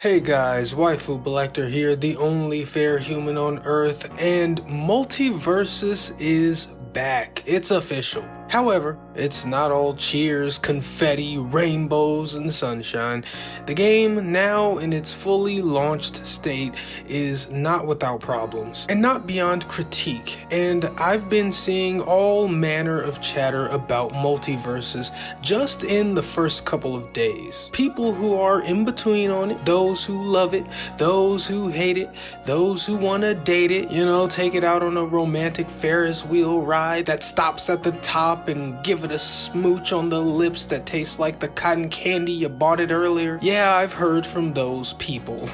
Hey guys, Waifu Selector here, the only fair human on Earth, and Multiversus is back. It's official. However, it's not all cheers, confetti, rainbows, and sunshine. The game, now in its fully launched state, is not without problems, and not beyond critique, and I've been seeing all manner of chatter about Multiversus just in the first couple of days. People who are in between on it, those who love it, those who hate it, those who wanna date it, take it out on a romantic Ferris wheel ride that stops at the top and give it a smooch on the lips that tastes like the cotton candy you bought it earlier. Yeah, I've heard from those people.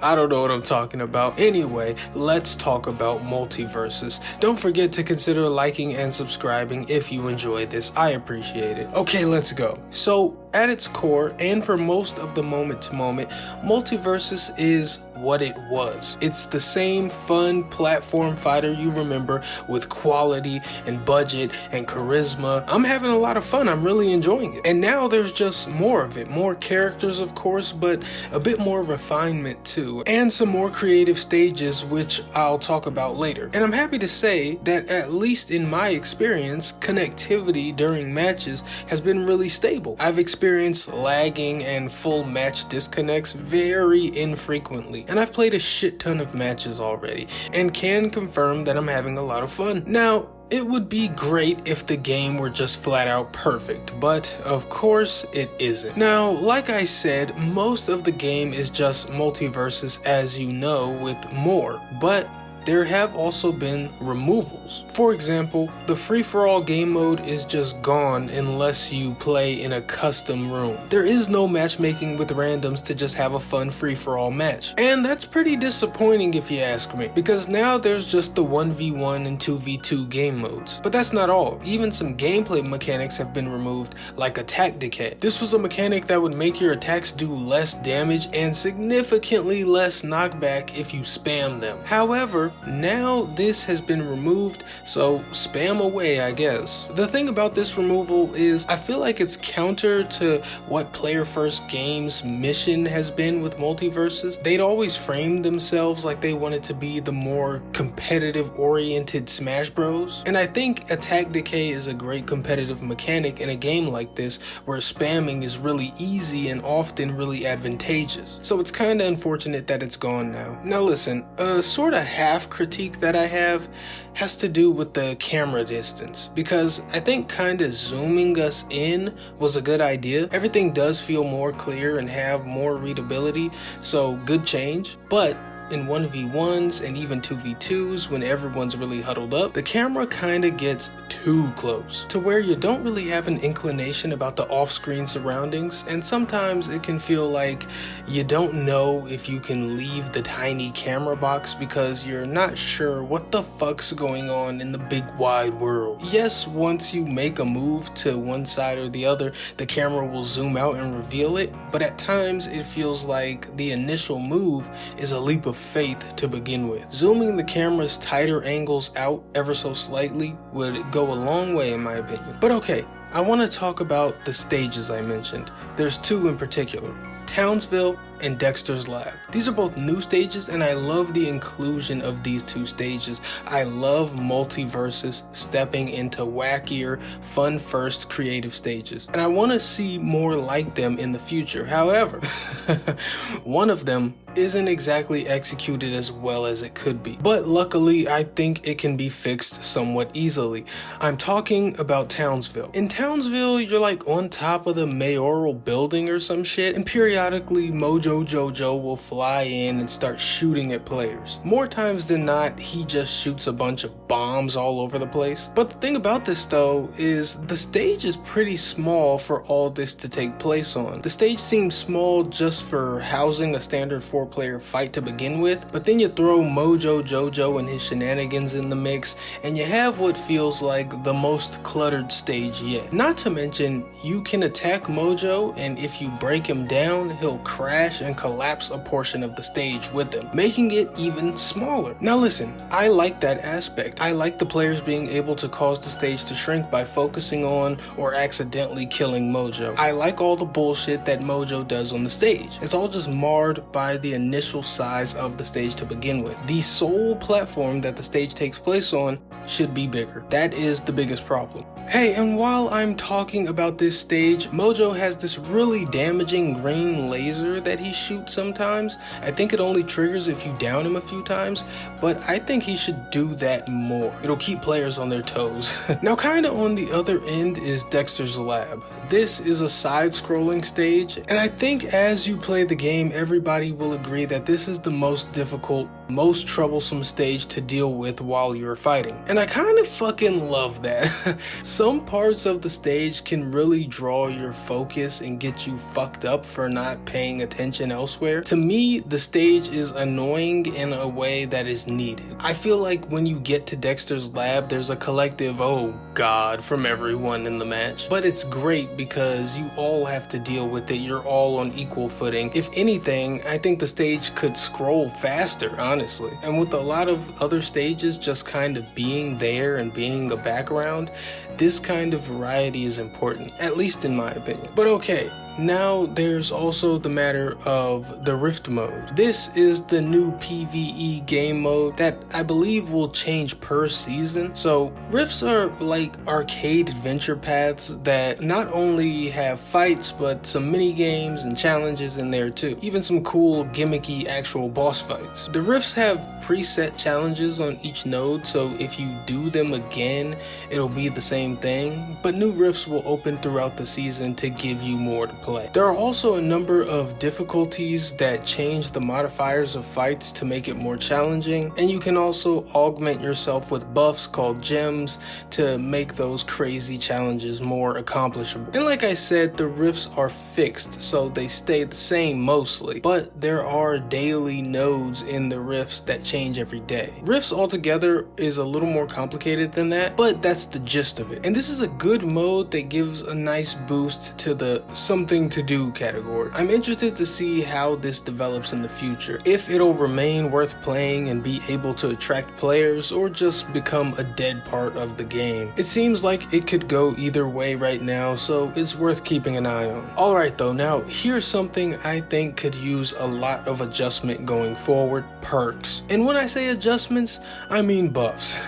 I don't know what I'm talking about. Anyway, let's talk about Multiversus. Don't forget to consider liking and subscribing if you enjoy this. I appreciate it. Okay, let's go. So, at its core, and for most of the moment to moment, Multiversus is what it was. It's the same fun platform fighter you remember with quality and budget and charisma. I'm having a lot of fun. I'm really enjoying it. And now there's just more of it. More characters, of course, but a bit more refinement too. And some more creative stages, which I'll talk about later. And I'm happy to say that at least in my experience, connectivity during matches has been really stable. I've experienced lagging and full match disconnects very infrequently. And I've played a shit ton of matches already, and can confirm that I'm having a lot of fun. Now, it would be great if the game were just flat out perfect, but of course it isn't. Now, like I said, most of the game is just Multiversus as you know with more, but there have also been removals. For example, the free-for-all game mode is just gone unless you play in a custom room. There is no matchmaking with randoms to just have a fun free-for-all match. And that's pretty disappointing if you ask me, because now there's just the 1v1 and 2v2 game modes. But that's not all. Even some gameplay mechanics have been removed, like attack decay. This was a mechanic that would make your attacks do less damage and significantly less knockback if you spam them. However, now this has been removed, so spam away, I guess. The thing about this removal is I feel like it's counter to what Player First Games' mission has been with Multiversus. They'd always framed themselves like they wanted to be the more competitive-oriented Smash Bros. And I think attack decay is a great competitive mechanic in a game like this where spamming is really easy and often really advantageous. So it's kinda unfortunate that it's gone now. Now listen, sorta half critique that I have has to do with the camera distance, because I think kinda zooming us in was a good idea. Everything does feel more clear and have more readability, so good change. But in 1v1s and even 2v2s when everyone's really huddled up, the camera kinda gets too close to where you don't really have an inclination about the off-screen surroundings, and sometimes it can feel like you don't know if you can leave the tiny camera box because you're not sure what the fuck's going on in the big wide world. Yes, once you make a move to one side or the other, the camera will zoom out and reveal it, but at times it feels like the initial move is a leap of faith to begin with. Zooming the camera's tighter angles out ever so slightly would go a long way in my opinion. But okay, I want to talk about the stages I mentioned. There's two in particular: Townsville and Dexter's Lab. These are both new stages, and I love the inclusion of these two stages. I love Multiversus stepping into wackier, fun-first creative stages, and I want to see more like them in the future. However, one of them isn't exactly executed as well as it could be, but luckily I think it can be fixed somewhat easily. I'm talking about Townsville. In Townsville, you're like on top of the mayoral building or some shit, and periodically Mojo Jojo will fly in and start shooting at players. More times than not, he just shoots a bunch of bombs all over the place. But the thing about this though is the stage is pretty small for all this to take place on. The stage seems small just for housing a standard 4 4-player fight to begin with, but then you throw Mojo Jojo and his shenanigans in the mix, and you have what feels like the most cluttered stage yet. Not to mention, you can attack Mojo, and if you break him down, he'll crash and collapse a portion of the stage with him, making it even smaller. Now listen, I like that aspect. I like the players being able to cause the stage to shrink by focusing on or accidentally killing Mojo. I like all the bullshit that Mojo does on the stage. It's all just marred by the initial size of the stage to begin with. The sole platform that the stage takes place on should be bigger. That is the biggest problem. Hey, and while I'm talking about this stage, Mojo has this really damaging green laser that he shoots sometimes. I think it only triggers if you down him a few times, but I think he should do that more. It'll keep players on their toes. Now, kinda on the other end is Dexter's Lab. This is a side-scrolling stage, and I think as you play the game, everybody will agree that this is the most difficult, most troublesome stage to deal with while you're fighting. And I kind of fucking love that. Some parts of the stage can really draw your focus and get you fucked up for not paying attention elsewhere. To me, the stage is annoying in a way that is needed. I feel like when you get to Dexter's Lab, there's a collective "oh god" from everyone in the match. But it's great because you all have to deal with it. You're all on equal footing. If anything, I think the stage could scroll faster, honestly. And with a lot of other stages just kind of being there and being a background, this kind of variety is important, at least in my opinion. But okay, now there's also the matter of the Rift mode. This is the new PvE game mode that I believe will change per season. So Rifts are like arcade adventure paths that not only have fights but some mini games and challenges in there too. Even some cool gimmicky actual boss fights. The Rifts have preset challenges on each node, so if you do them again, it'll be the same thing, but new Rifts will open throughout the season to give you more to play. There are also a number of difficulties that change the modifiers of fights to make it more challenging, and you can also augment yourself with buffs called gems to make those crazy challenges more accomplishable. And like I said, the Rifts are fixed, so they stay the same mostly, but there are daily nodes in the Rifts that change every day. Rifts altogether is a little more complicated than that, but that's the gist of it. And this is a good mode that gives a nice boost to the something to do category. I'm interested to see how this develops in the future, if it'll remain worth playing and be able to attract players, or just become a dead part of the game. It seems like it could go either way right now, so it's worth keeping an eye on. Alright though, now here's something I think could use a lot of adjustment going forward: perks. And when I say adjustments, I mean buffs.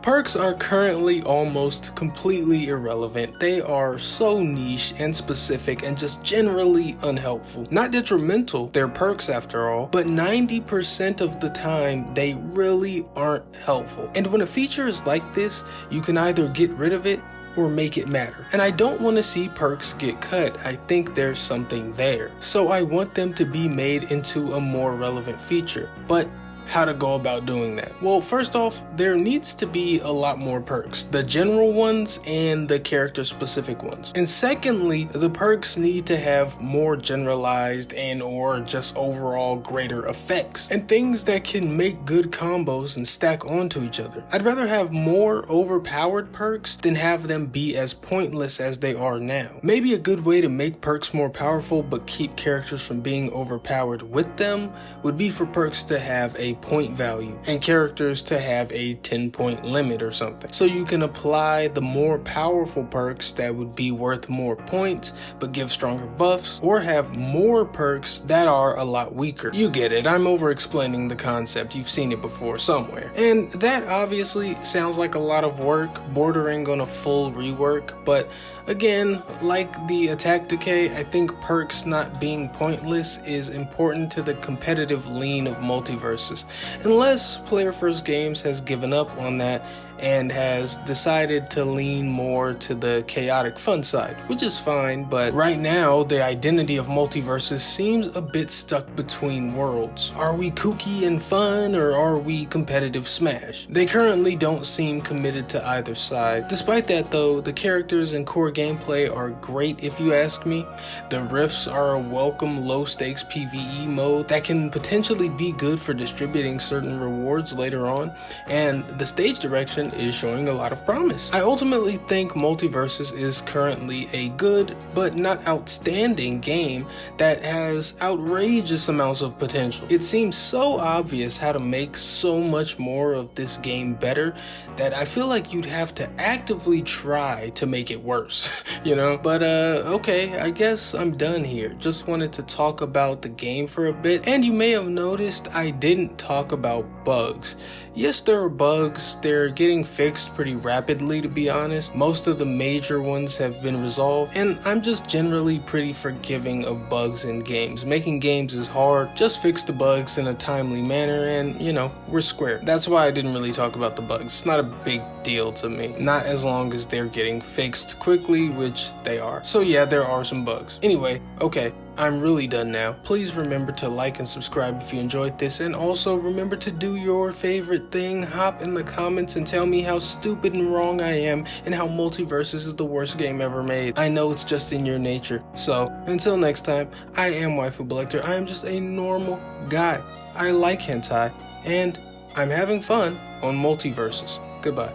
Perks are currently almost completely irrelevant. They are so niche and specific and just generally unhelpful. Not detrimental, they're perks after all, but 90% of the time they really aren't helpful. And when a feature is like this, you can either get rid of it or make it matter. And I don't want to see perks get cut. I think there's something there. So I want them to be made into a more relevant feature. But how to go about doing that? Well, first off, there needs to be a lot more perks, the general ones and the character specific ones. And secondly, the perks need to have more generalized and or just overall greater effects and things that can make good combos and stack onto each other. I'd rather have more overpowered perks than have them be as pointless as they are now. Maybe a good way to make perks more powerful but keep characters from being overpowered with them would be for perks to have a point value and characters to have a 10-point limit or something. So you can apply the more powerful perks that would be worth more points but give stronger buffs, or have more perks that are a lot weaker. You get it, I'm over explaining the concept, you've seen it before somewhere. And that obviously sounds like a lot of work, bordering on a full rework, but again, like the attack decay, I think perks not being pointless is important to the competitive lean of Multiversus. Unless Player First Games has given up on that and has decided to lean more to the chaotic fun side, which is fine, but right now the identity of Multiversus seems a bit stuck between worlds. Are we kooky and fun, or are we competitive smash? They currently don't seem committed to either side. Despite that though, the characters and core gameplay are great if you ask me. The rifts are a welcome low-stakes PvE mode that can potentially be good for distributing certain rewards later on, and the stage direction is showing a lot of promise. I ultimately think Multiversus is currently a good but not outstanding game that has outrageous amounts of potential. It seems so obvious how to make so much more of this game better that I feel like you'd have to actively try to make it worse, you know? But okay, I guess I'm done here. Just wanted to talk about the game for a bit, and you may have noticed I didn't talk about bugs. Yes, there are bugs. They're getting fixed pretty rapidly, to be honest. Most of the major ones have been resolved, and I'm just generally pretty forgiving of bugs in games. Making games is hard. Just fix the bugs in a timely manner and, you know, we're square. That's why I didn't really talk about the bugs. It's not a big deal to me. Not as long as they're getting fixed quickly, which they are. So yeah, there are some bugs. Anyway, okay. I'm really done now. Please remember to like and subscribe if you enjoyed this, and also remember to do your favorite thing. Hop in the comments and tell me how stupid and wrong I am and how Multiversus is the worst game ever made. I know it's just in your nature. So until next time, I am Waifu Belector. I am just a normal guy. I like hentai and I'm having fun on Multiversus. Goodbye.